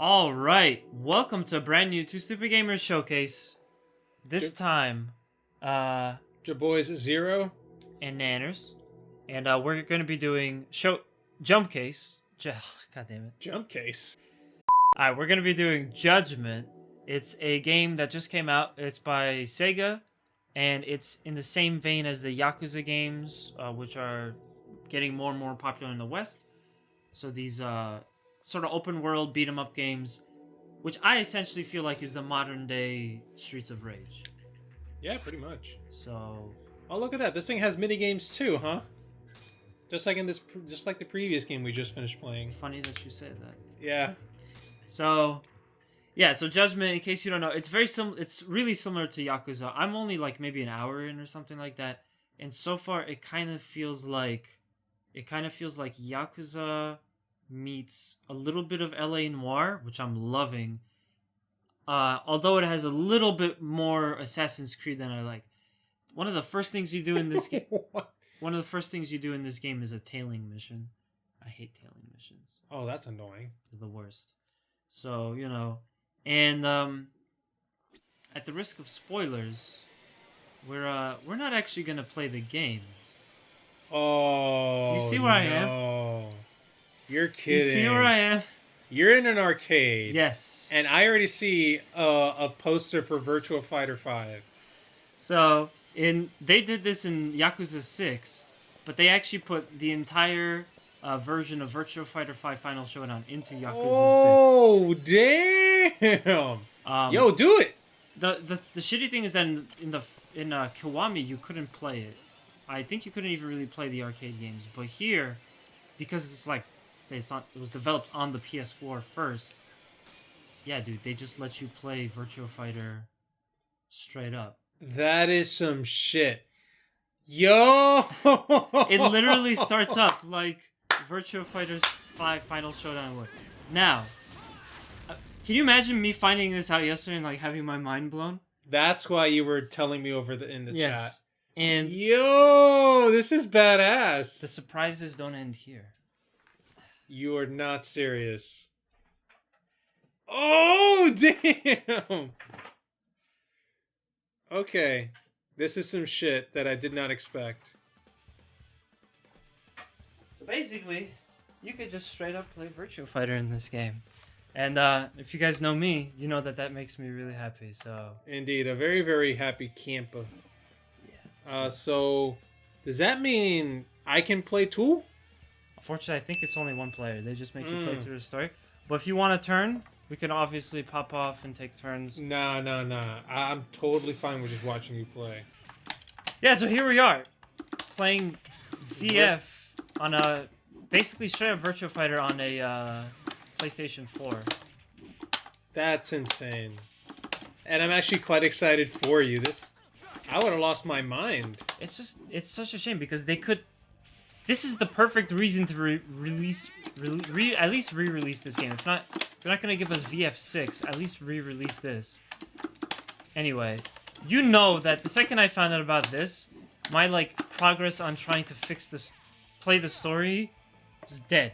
All right, welcome to a brand new Two Stupid Gamers Showcase. This time, Your boys Zero. and Nanners, and we're going to be doing Jump Case. God damn it! Jump case. All right, we're going to be doing Judgment. It's a game that just came out. It's by SEGA, and it's in the same vein as the Yakuza games, which are getting more and more popular in the West. So these sort of open world beat 'em up games, which I essentially feel like is the modern day Streets of Rage. Yeah, pretty much. So, Oh, look at that! This thing has mini games too, huh? Just like just like the previous game we just finished playing. funny that you say that. Yeah. So, yeah. So Judgment, in case you don't know, it's very It's really similar to Yakuza. I'm only like maybe an hour in or something like that, and so far it kind of feels like Yakuza meets a little bit of LA Noire, which I'm loving. Although it has a little bit more Assassin's Creed than I like. One of the first things you do in this game. One of the first things you do in this game is a tailing mission. I hate tailing missions. Oh, that's annoying. They're the worst. So, and at the risk of spoilers, we're not actually gonna play the game. Oh. Do you see where I am? No. You're kidding. You see where I am? You're in an arcade. Yes. And I already see a poster for Virtua Fighter 5. So they did this in Yakuza 6, but they actually put the entire version of Virtua Fighter 5 Final Showdown into Yakuza 6. Oh, damn! Yo, do it! The shitty thing is that in Kiwami you couldn't play it. I think you couldn't even really play the arcade games, but here, because it was developed on the PS4 first. Yeah, dude, they just let you play Virtua Fighter straight up. That is some shit. Yo! It literally starts up like Virtua Fighter 5 Final Showdown would. Now, can you imagine me finding this out yesterday and like having my mind blown? That's why you were telling me over in the chat. And yo, this is badass. The surprises don't end here. You are not serious. Oh, damn! Okay, this is some shit that I did not expect. So basically, you could just straight up play Virtua Fighter in this game. And if you guys know me, you know that makes me really happy. So Indeed, a very, very happy camper. Yeah. So does that mean I can play too? Unfortunately, I think it's only one player. They just make you play through the story. But if you want a turn, we can obviously pop off and take turns. Nah. I'm totally fine with just watching you play. Yeah, so here we are, playing VF on a basically straight up Virtua Fighter on a PlayStation 4. That's insane. And I'm actually quite excited for you. I would have lost my mind. It's such a shame because they could. This is the perfect reason to at least re-release this game. If you're not gonna give us VF6, at least re-release this. Anyway, you know that the second I found out about this, my progress on trying to play the story, is dead.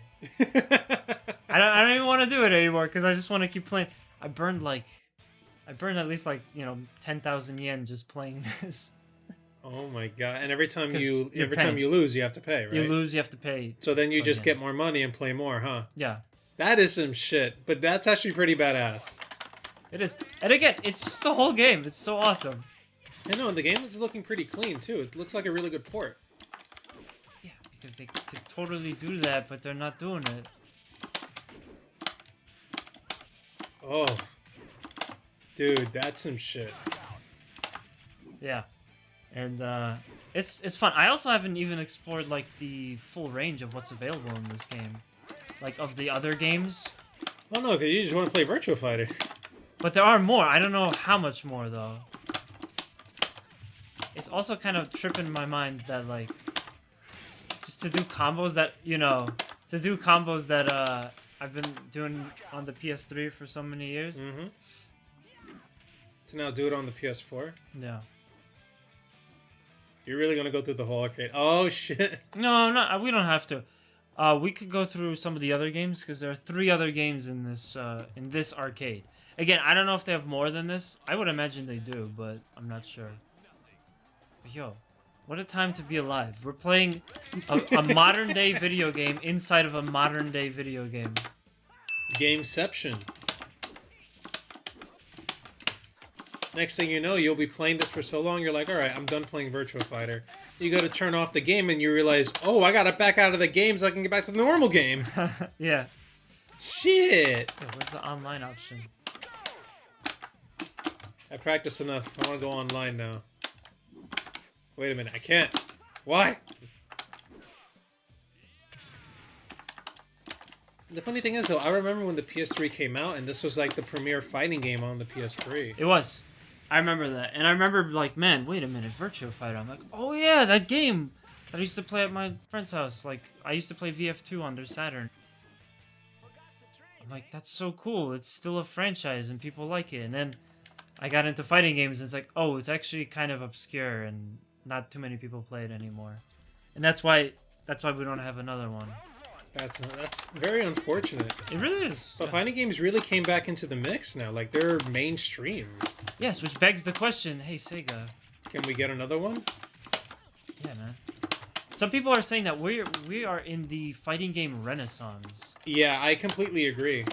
I don't even want to do it anymore because I just want to keep playing. I burned at least 10,000 yen just playing this. Oh my god! And every time you lose, you have to pay, right? You lose, you have to pay. So then you just get more money and play more, huh? Yeah. That is some shit, but that's actually pretty badass. It is, and again, it's just the whole game. It's so awesome. I know, and the game is looking pretty clean too. It looks like a really good port. Yeah, because they could totally do that, but they're not doing it. Oh, dude, that's some shit. Yeah. And it's fun. I also haven't even explored the full range of what's available in this game, of the other games. Well, no, because you just want to play Virtua Fighter. But there are more. I don't know how much more though. It's also kind of tripping my mind that just to do combos that I've been doing on the PS3 for so many years. Mm-hmm. To now do it on the PS4. Yeah. You're really gonna go through the whole arcade? Oh shit! No, we don't have to. We could go through some of the other games because there are 3 other games in this arcade. Again, I don't know if they have more than this. I would imagine they do, but I'm not sure. But yo, what a time to be alive. We're playing a modern day video game inside of a modern day video game. Gameception. Next thing you know, you'll be playing this for so long, you're like, alright, I'm done playing Virtua Fighter. You go to turn off the game and you realize, oh, I gotta back out of the game so I can get back to the normal game. Yeah. Shit! Yeah, where's the online option? I practiced enough. I want to go online now. Wait a minute, I can't. Why? The funny thing is, though, I remember when the PS3 came out, and this was like the premier fighting game on the PS3. It was. I remember that. And I remember, like, man, wait a minute, Virtua Fighter. I'm like, oh yeah, that game that I used to play at my friend's house. Like, I used to play VF2 on their Saturn. I'm like, that's so cool. It's still a franchise and people like it. And then I got into fighting games and it's like, oh, it's actually kind of obscure and not too many people play it anymore. And that's why we don't have another one. That's very unfortunate. It really is. But fighting games really came back into the mix now. Like, they're mainstream. Yes, which begs the question, hey, Sega. Can we get another one? Yeah, man. Some people are saying that we are in the fighting game renaissance. Yeah, I completely agree.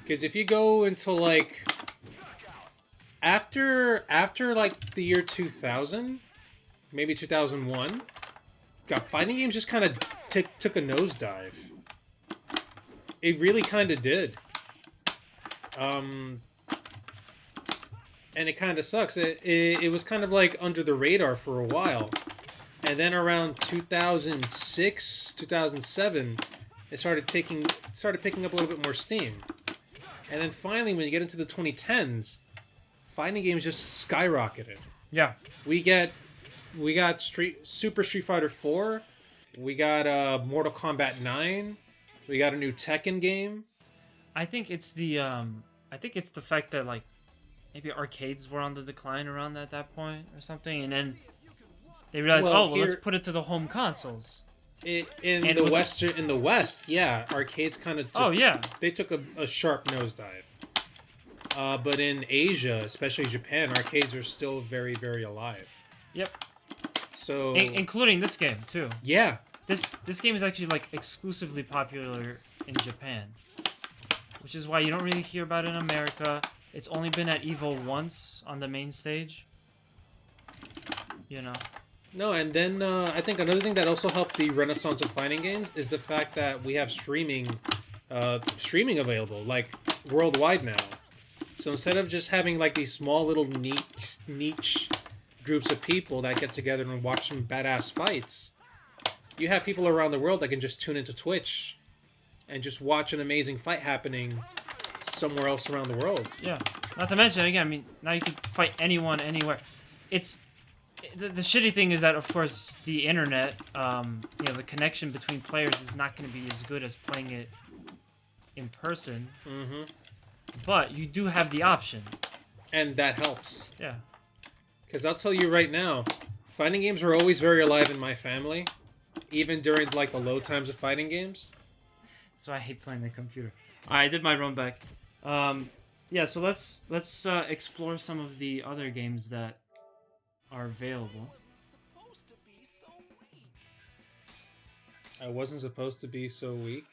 Because if you go until, like... After like, the year 2000, maybe 2001, God, fighting games just kind of took a nosedive. It really kind of did. And it kind of sucks. It was kind of like under the radar for a while. And then around 2006, 2007, it started picking up a little bit more steam. And then finally, when you get into the 2010s, fighting games just skyrocketed. Yeah. We got Super Street Fighter 4. We got Mortal Kombat 9. We got a new Tekken game. I think it's the fact that like maybe arcades were on the decline around at that point or something, and then they realized, let's put it to the home consoles. In the West, yeah, arcades kind of they took a sharp nosedive. But in Asia, especially Japan, arcades are still very, very alive. Yep. So including this game too. Yeah. This game is actually like exclusively popular in Japan, which is why you don't really hear about it in America. It's only been at EVO once on the main stage. You know. No, and then I think another thing that also helped the renaissance of fighting games is the fact that we have streaming available, like worldwide now. So instead of just having like these small little niche groups of people that get together and watch some badass fights, you have people around the world that can just tune into Twitch and just watch an amazing fight happening somewhere else around the world. Yeah. Not to mention, again, I mean, now you can fight anyone, anywhere. It's... The shitty thing is that, of course, the internet, the connection between players is not going to be as good as playing it in person. Mm-hmm. But you do have the option. And that helps. Yeah. Because I'll tell you right now, fighting games were always very alive in my family. Even during, like, the low times of fighting games. So I hate playing the computer. Alright, I did my run back. Yeah, so let's explore some of the other games that are available. I wasn't supposed to be so weak.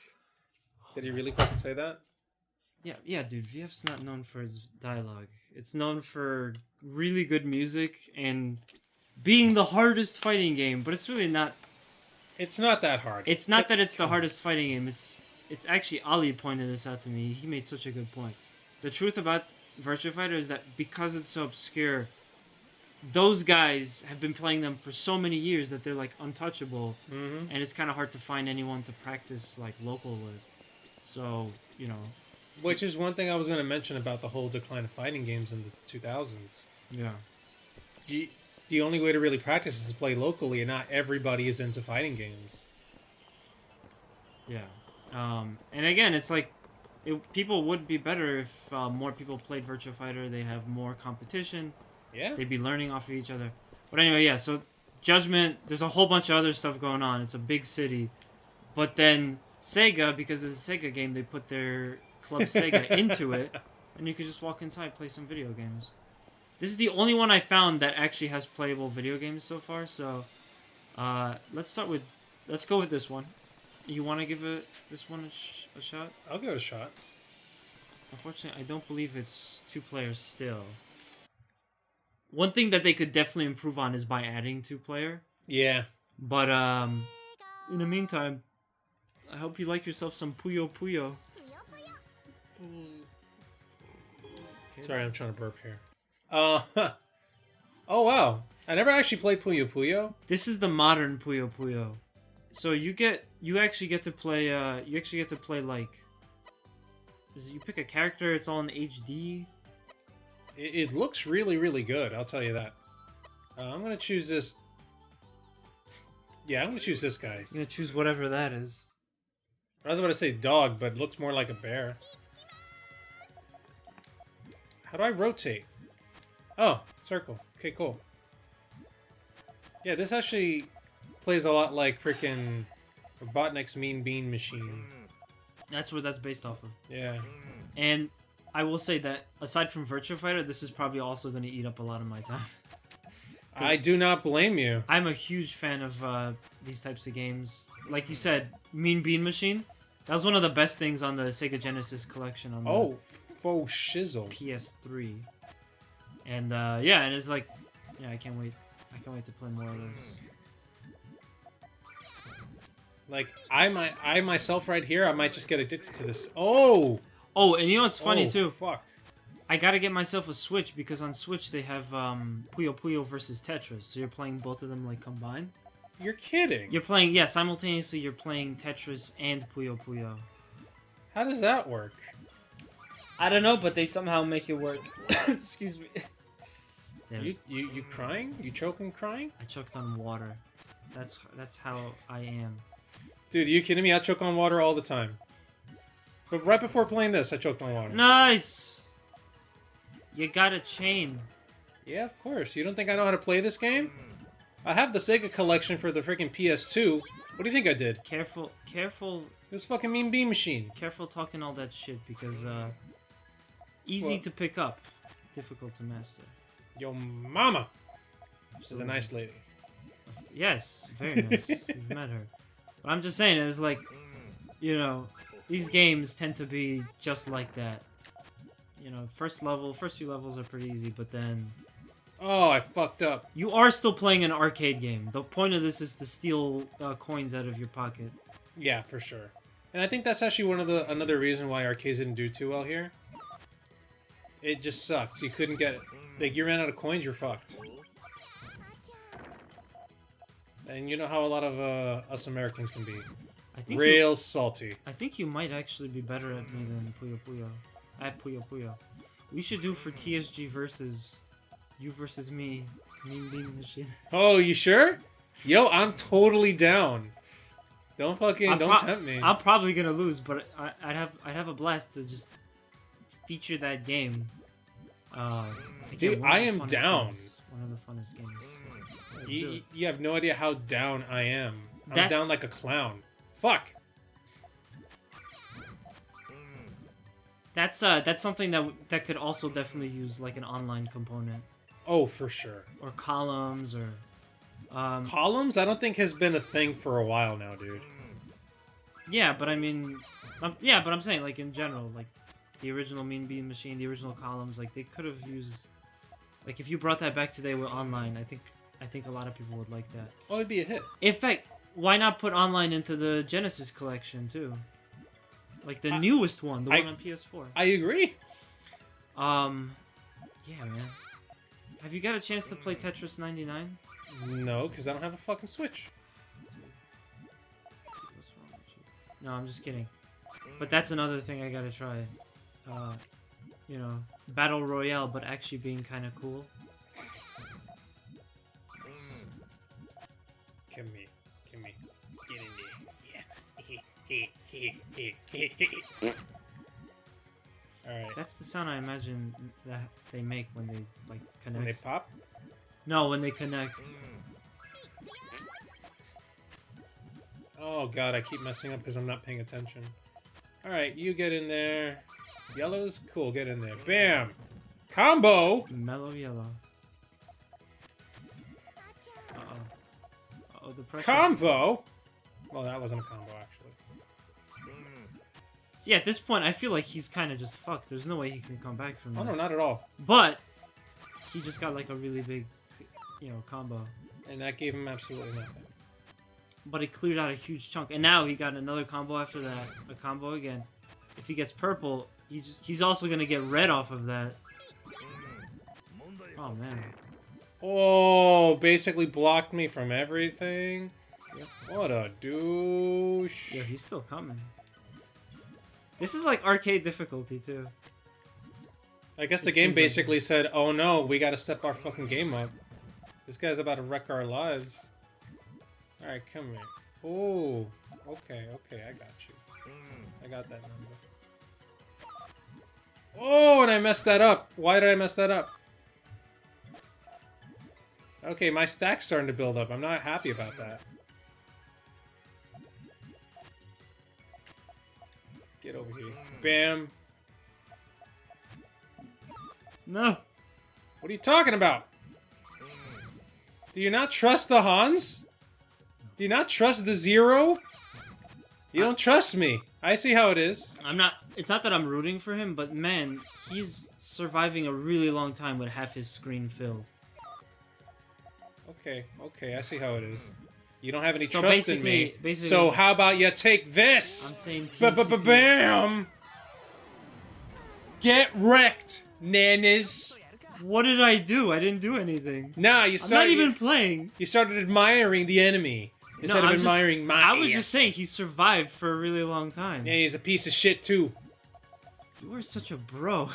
Did he really fucking say that? Yeah, dude. VF's not known for its dialogue. It's known for really good music and being the hardest fighting game, but it's really not. It's not that hard. It's not that it's the hardest fighting game. It's actually Ali pointed this out to me. He made such a good point. The truth about Virtua Fighter is that because it's so obscure, those guys have been playing them for so many years that they're like untouchable, and it's kind of hard to find anyone to practice like local with. So, you know. Which is one thing I was going to mention about the whole decline of fighting games in the 2000s. Yeah. The only way to really practice is to play locally, and not everybody is into fighting games. Yeah. And again, it's like, people would be better if more people played Virtua Fighter. They have more competition. Yeah. They'd be learning off of each other. But anyway, yeah, so Judgment, there's a whole bunch of other stuff going on. It's a big city. But then Sega, because it's a Sega game, they put their Club Sega into it, and you could just walk inside, play some video games. This is the only one I found that actually has playable video games so far. So, let's go with this one. You want to give this one a shot? I'll give it a shot. Unfortunately, I don't believe it's 2 players still. One thing that they could definitely improve on is by adding 2-player. Yeah. But in the meantime, I hope you like yourself some Puyo Puyo. Sorry, I'm trying to burp here. Oh wow! I never actually played Puyo Puyo. This is the modern Puyo Puyo. So you actually get to play like, you pick a character. It's all in HD. It looks really, really good. I'll tell you that. I'm gonna choose this. Yeah, I'm gonna choose this guy. You're gonna choose whatever that is. I was about to say dog, but it looks more like a bear. How do I rotate? Oh, circle. Okay, cool. Yeah, this actually plays a lot like freaking Robotnik's Mean Bean Machine. That's what that's based off of. Yeah. And I will say that aside from Virtua Fighter, this is probably also going to eat up a lot of my time. I do not blame you. I'm a huge fan of these types of games. Like you said, Mean Bean Machine. That was one of the best things on the Sega Genesis collection on the faux shizzle. PS3. And yeah, and it's like, yeah, I can't wait. I can't wait to play more of this. Like I myself right here, I might just get addicted to this. Oh, and you know what's funny too? Fuck. I gotta get myself a Switch because on Switch they have Puyo Puyo versus Tetris. So you're playing both of them like combined. You're kidding. You're playing, simultaneously you're playing Tetris and Puyo Puyo. How does that work? I don't know, but they somehow make it work. Excuse me. You crying? You choking crying? I choked on water. That's how I am. Dude, are you kidding me? I choke on water all the time. But right before playing this, I choked on water. Nice! You got a chain. Yeah, of course. You don't think I know how to play this game? I have the Sega collection for the freaking PS2. What do you think I did? Careful. It was fucking Mean Bean Machine. Careful talking all that shit because easy to pick up, difficult to master. Yo mama! She's a nice lady. Yes, very nice. You've met her. But I'm just saying, it's like, you know, these games tend to be just like that. You know, first few levels are pretty easy, but then... Oh, I fucked up. You are still playing an arcade game. The point of this is to steal coins out of your pocket. Yeah, for sure. And I think that's actually another reason why arcades didn't do too well here. It just sucks. You couldn't get it. Like, you ran out of coins, you're fucked. And you know how a lot of us Americans can be. Real salty. I think you might actually be better at me than Puyo Puyo. At Puyo Puyo. We should do for TSG versus you versus me. Mean Bean Machine. Oh, you sure? Yo, I'm totally down. Don't tempt me. I'm probably gonna lose, but I'd have a blast to just feature that game. Dude, I am down. One of the funnest games. You have no idea how down I am. I'm down like a clown. Fuck. That's something that could also definitely use like an online component. Oh, for sure. Or columns or columns. I don't think has been a thing for a while now, dude. Yeah, but I mean, but I'm saying like in general, like the original Mean Bean Machine, the original columns, like they could have used, like if you brought that back today with online, I think a lot of people would like that. Oh, it'd be a hit. In fact, why not put online into the Genesis collection too? Like the newest one, the one on PS4. I agree. Yeah, man. Have you got a chance to play Tetris 99? No, because I don't have a fucking Switch. What's wrong with you? No, I'm just kidding. But that's another thing I gotta try. You know, Battle Royale, but actually being kind of cool. Come here. Get in there. Yeah. Alright. That's the sound I imagine that they make when they, like, connect. When they pop? No, when they connect. Oh god, I keep messing up because I'm not paying attention. Alright, you get in there. Yellow's cool, get in there. Bam! Combo! Mellow yellow. Uh-oh. Uh-oh, the pressure. Combo! Well, that wasn't a combo, actually. See, at this point, I feel like he's kind of just fucked. There's no way he can come back from this. Oh, no, not at all. But he just got like a really big, combo. And that gave him absolutely nothing. But he cleared out a huge chunk, and now he got another combo after that. A combo again. If he gets purple, he's also gonna get red off of that. Oh man. Oh, basically blocked me from everything. Yep. What a douche. Yeah, he's still coming. This is like arcade difficulty too. I guess the It game seems like basically said, oh no, we gotta step our fucking game up. This guy's about to wreck our lives. Alright, come here. Oh, okay, I got you. I got that number. Oh, and I messed that up. Why did I mess that up? Okay, my stack's starting to build up. I'm not happy about that. Get over here. Bam. No. What are you talking about? Do you not trust the Hans? Do you not trust the Zero? You don't trust me. I see how it is. I'm not. It's not that I'm rooting for him, but man, he's surviving a really long time with half his screen filled. Okay, I see how it is. You don't have any So trust in me. basically, So how about you take this? I'm saying Ba-ba-ba-bam! Bam! Get wrecked, nanas. What did I do? I didn't do anything. Nah, you I'm started. not even playing. You started admiring the enemy instead of admiring my I was ass. just saying he survived for a really long time. Yeah, he's a piece of shit too. You are such a bro.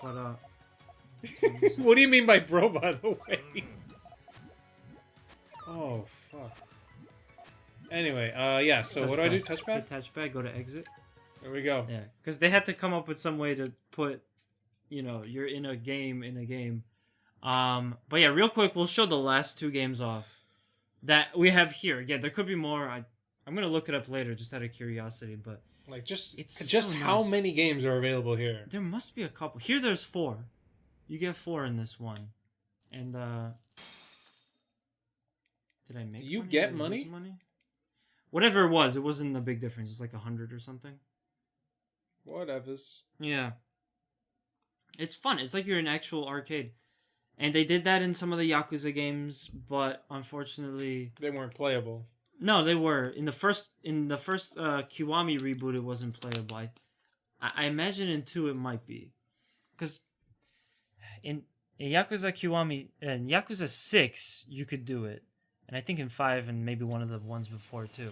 But What do you mean by bro, by the way? Oh, fuck. Anyway, yeah, so what do I do? Touchpad? Hit touchpad, go to exit. There we go. Yeah, because they had to come up with some way to put, you're in a game. But yeah, real quick, we'll show the last two games off that we have here. Yeah, there could be more. I'm gonna look it up later, just out of curiosity. But Like, just so how nice. many games are available here? There must be a couple. Here, there's 4. You get 4 in this one. And did I make? You money? get Did I money? lose money? Whatever it wasn't a big difference. It's like 100 or something. Whatevers. Yeah. It's fun. It's like you're in an actual arcade. And they did that in some of the Yakuza games, but unfortunately... They weren't playable. No, they were. In the first Kiwami reboot, it wasn't playable. I imagine in 2 it might be. Because in Yakuza Kiwami... In Yakuza 6, you could do it. And I think in 5 and maybe one of the ones before too.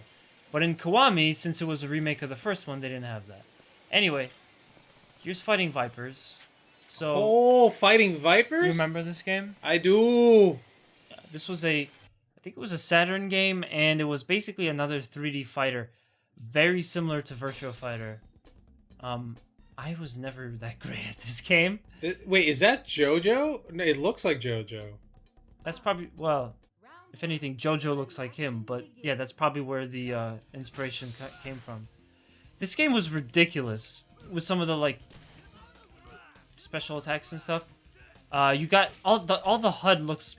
But in Kiwami, since it was a remake of the first one, they didn't have that. Anyway, here's Fighting Vipers. So, Oh, Fighting Vipers? you remember this game? I do. This was I think it was a Saturn game, and it was basically another 3D fighter. Very similar to Virtua Fighter. I was never that great at this game. Wait, is that JoJo? No, it looks like JoJo. That's probably, well, if anything, JoJo looks like him, but yeah, that's probably where the inspiration came from. This game was ridiculous with some of the like special attacks and stuff. You got all the HUD looks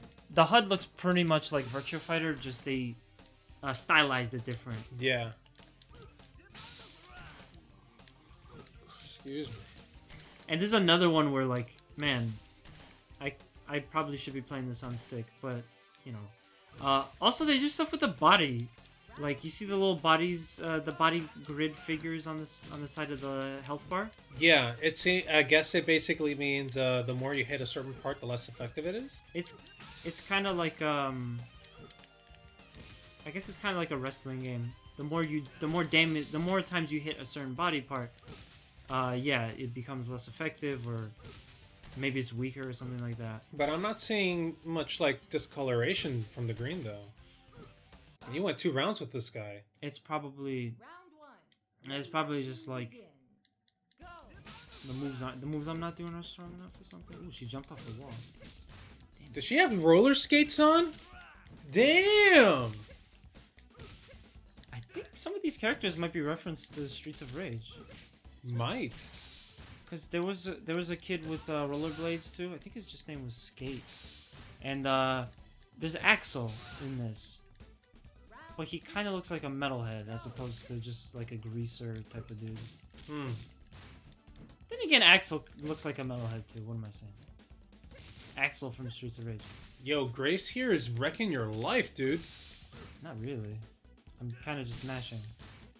pretty much like Virtua Fighter, just they stylized it different. Yeah. Excuse me. And this is another one where like, man, I probably should be playing this on stick, but you know. Also, they do stuff with the body. Like, you see the little bodies, the body grid figures on the side of the health bar? Yeah, I guess it basically means the more you hit a certain part, the less effective it is. It's kind of like I guess it's kind of like a wrestling game. The more times you hit a certain body part, yeah, it becomes less effective, or maybe it's weaker or something like that. But I'm not seeing much like discoloration from the green though. You went 2 rounds with this guy. It's probably just like the moves I'm not doing are strong enough or something. Ooh, she jumped off the wall. Does she have roller skates on? Damn! I think some of these characters might be referenced to Streets of Rage. Might. Because there was a kid with rollerblades too. I think his just name was Skate. And there's Axel in this. But he kind of looks like a metalhead as opposed to just like a greaser type of dude. Hmm. Then again, Axel looks like a metalhead too. What am I saying? Axel from Streets of Rage. Yo, Grace here is wrecking your life, dude. Not really. I'm kind of just mashing.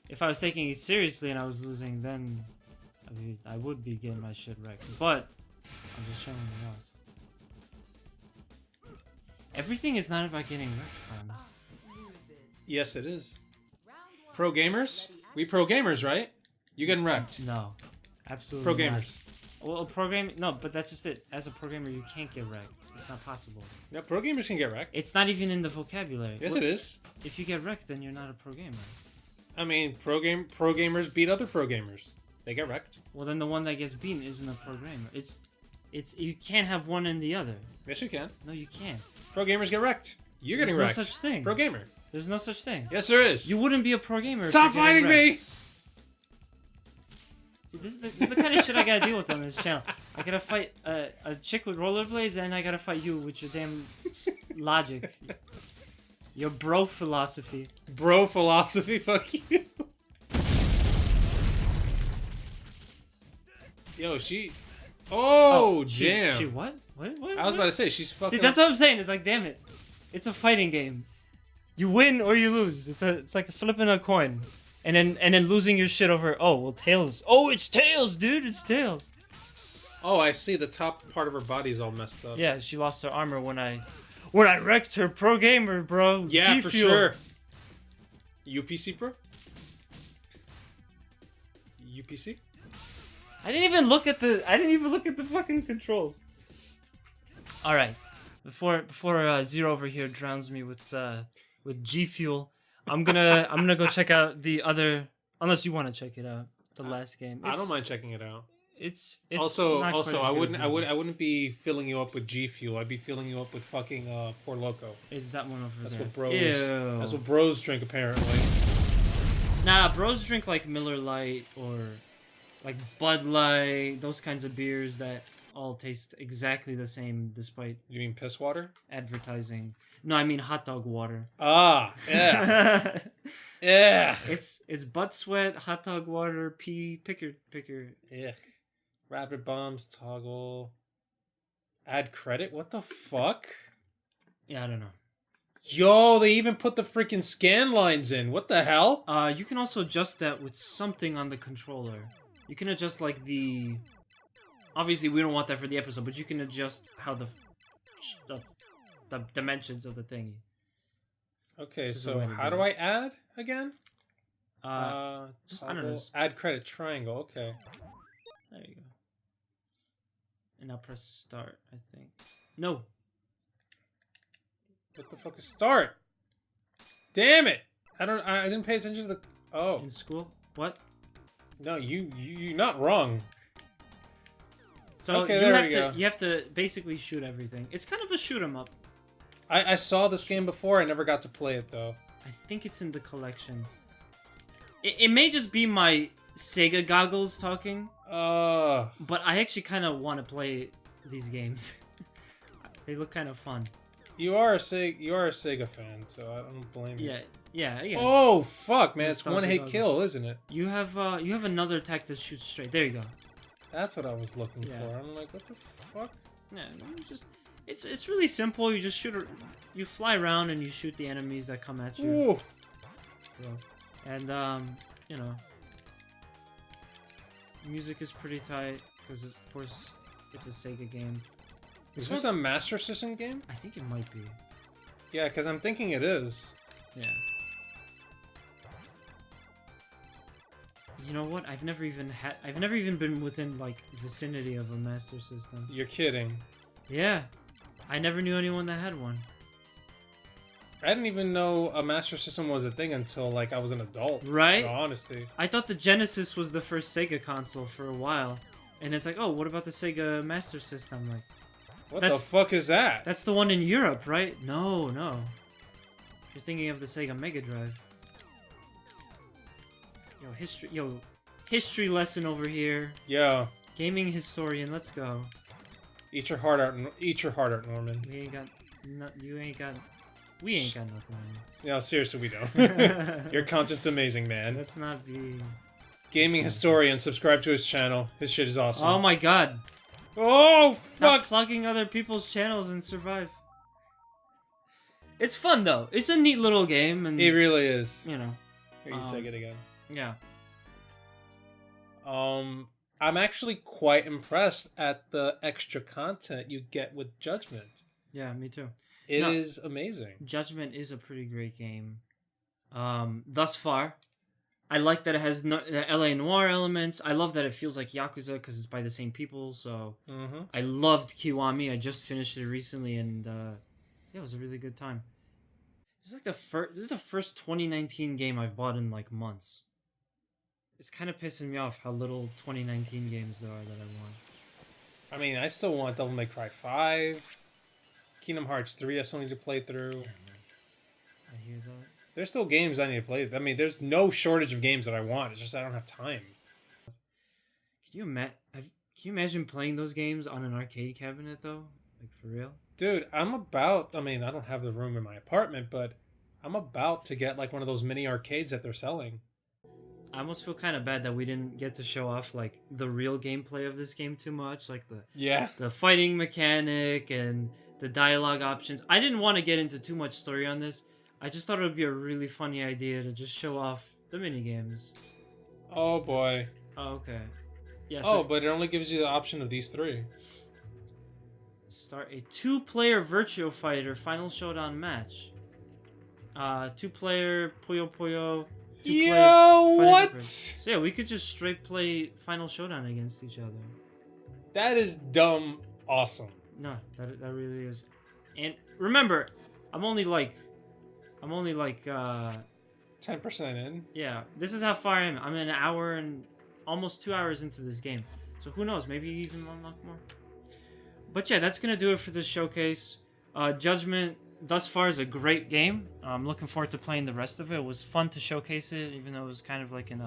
If I was taking it seriously and I was losing, then I would be getting my shit wrecked. But I'm just showing you off. Everything is not about getting wrecked, friends. Yes, it is. Pro gamers? We pro gamers, right? You getting wrecked. No. Absolutely Pro not. gamers. Well, no, but that's just it. As a programmer, you can't get wrecked. It's not possible. Yeah, pro gamers can get wrecked. It's not even in the vocabulary. Yes, it is. If you get wrecked, then you're not a pro gamer. I mean, pro gamers beat other pro gamers. They get wrecked. Well, then the one that gets beaten isn't a pro gamer. It's you can't have one and the other. Yes, you can. No, you can't. Pro gamers get wrecked. You're getting There's wrecked. no such thing. Pro gamer. There's no such thing. Yes, there is. You wouldn't be a pro gamer. Stop if you're getting fighting wrecked. me! See, this is the kind of shit I gotta deal with on this channel. I gotta fight a chick with rollerblades, and I gotta fight you with your damn logic. Your bro philosophy. Bro philosophy, fuck you. Yo, she... Oh, damn. She what? What? I was about to say, she's fucking... See, that's what I'm saying. It's like, damn it. It's a fighting game. You win or you lose. It's like flipping a coin. And then losing your shit over, oh, well, Tails. Oh, it's Tails, dude. It's Tails. Oh, I see. The top part of her body's all messed up. Yeah, she lost her armor when I wrecked her pro gamer, bro. Yeah, G for Fuel. sure. UPC, bro? UPC? I didn't even look at the fucking controls. All right, before Zero over here drowns me with G Fuel, I'm gonna go check out the other. Unless you want to check it out, the last game. I don't mind checking it out. It's Also, not quite as I good wouldn't as I the- would I wouldn't be filling you up with G Fuel. I'd be filling you up with fucking Four Loko. Is that one over That's there? what bros. Ew. That's what bros drink apparently. Nah, bros drink like Miller Lite or like Bud Light, those kinds of beers that all taste exactly the same despite You mean piss water? advertising. No, I mean hot dog water. Ah, yeah, yeah. It's butt sweat, hot dog water, pee, picker. Yeah. Rapid bombs, toggle. Add credit? What the fuck? Yeah, I don't know. Yo, they even put the freaking scan lines in. What the hell? You can also adjust that with something on the controller. You can adjust like the. Obviously, we don't want that for the episode, but you can adjust how the dimensions of the thingy. Okay, This is so what I how do. do I add again? Just I don't know. toggle, Just, add credit triangle. Okay. there you go. And now press start. I think. No. What the fuck is start? Damn it! I didn't pay attention to the. Oh In school. What? no, you're not wrong. So Okay, you there have we to go. you have to basically shoot everything. It's kind of a shoot 'em up. I saw this game before. I never got to play it though. I think it's in the collection. It may just be my Sega goggles talking, but I actually kind of want to play these games. They look kind of fun. You are a Sega fan, so I don't blame you. Yeah. Oh fuck, man! It's Nostalgia one hit goggles. kill, isn't it? You have another attack that shoots straight. There you go. That's what I was looking Yeah. for. I'm like, what the fuck? Yeah, you just it's really simple. You just you fly around and you shoot the enemies that come at you. Ooh. And you know, music is pretty tight because of course it's a Sega game. Is this a Master System game? I think it might be. Yeah, because I'm thinking it is. Yeah. You know what? I've never even been within like vicinity of a Master System. You're kidding. Yeah. I never knew anyone that had one. I didn't even know a Master System was a thing until like I was an adult. Right? In all honesty. I thought the Genesis was the first Sega console for a while. And it's like, oh, what about the Sega Master System? Like, What That's- the fuck is that? that's the one in Europe, right? No. You're thinking of the Sega Mega Drive. History lesson over here. Yeah. Gaming historian, let's go. Eat your heart out, Norman. We ain't got nothing on you. Yeah, seriously, we don't. Your content's amazing, man. Let's not be... Gaming historian, subscribe to his channel. His shit is awesome. Oh my god. Oh, Stop fuck! plugging other people's channels and survive. It's fun, though. It's a neat little game, and... It really is. You know. Here, you take it again. Yeah. I'm actually quite impressed at the extra content you get with Judgment. Yeah, me too. It is amazing. Judgment is a pretty great game. Thus far. I like that it has LA Noire elements. I love that it feels like Yakuza because it's by the same people. So I loved Kiwami. I just finished it recently, and yeah, it was a really good time. This is like This is the first 2019 game I've bought in like months. It's kind of pissing me off how little 2019 games there are that I want. I mean, I still want Devil May Cry 5, Kingdom Hearts 3. I still need to play through. Yeah, I hear that. There's still games I need to play. I mean, there's no shortage of games that I want. It's just I don't have time. Can you imagine playing those games on an arcade cabinet though? Like for real? Dude, I mean, I don't have the room in my apartment, but I'm about to get like one of those mini arcades that they're selling. I almost feel kind of bad that we didn't get to show off like the real gameplay of this game too much, like the fighting mechanic and the dialogue options. I didn't want to get into too much story on this. I just thought it would be a really funny idea to just show off the minigames. Oh boy. Oh, okay. Yeah. So but it only gives you the option of these three. Start a 2-player Virtua Fighter Final Showdown match. 2-player Puyo Puyo. Yo, what? So yeah, we could just straight play Final Showdown against each other. That is dumb awesome. No, that really is. And remember, I'm only like 10% in. Yeah, this is how far I am. I'm an hour and almost 2 hours into this game. So who knows, maybe even unlock more. But yeah, that's gonna do it for this showcase. Judgment thus far is a great game. I'm looking forward to playing the rest of it. It was fun to showcase it, even though it was kind of like in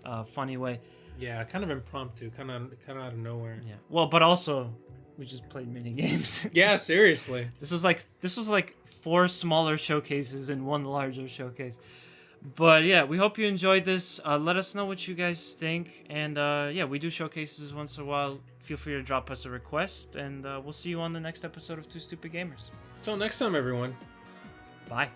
a funny way. Yeah, kind of impromptu, kind of out of nowhere. Yeah. Well, but also we just played mini games. Yeah, seriously. This was like 4 smaller showcases and 1 larger showcase. But yeah, we hope you enjoyed this. Let us know what you guys think. And yeah, we do showcases once in a while. Feel free to drop us a request. And we'll see you on the next episode of Two Stupid Gamers. Till next time, everyone. Bye.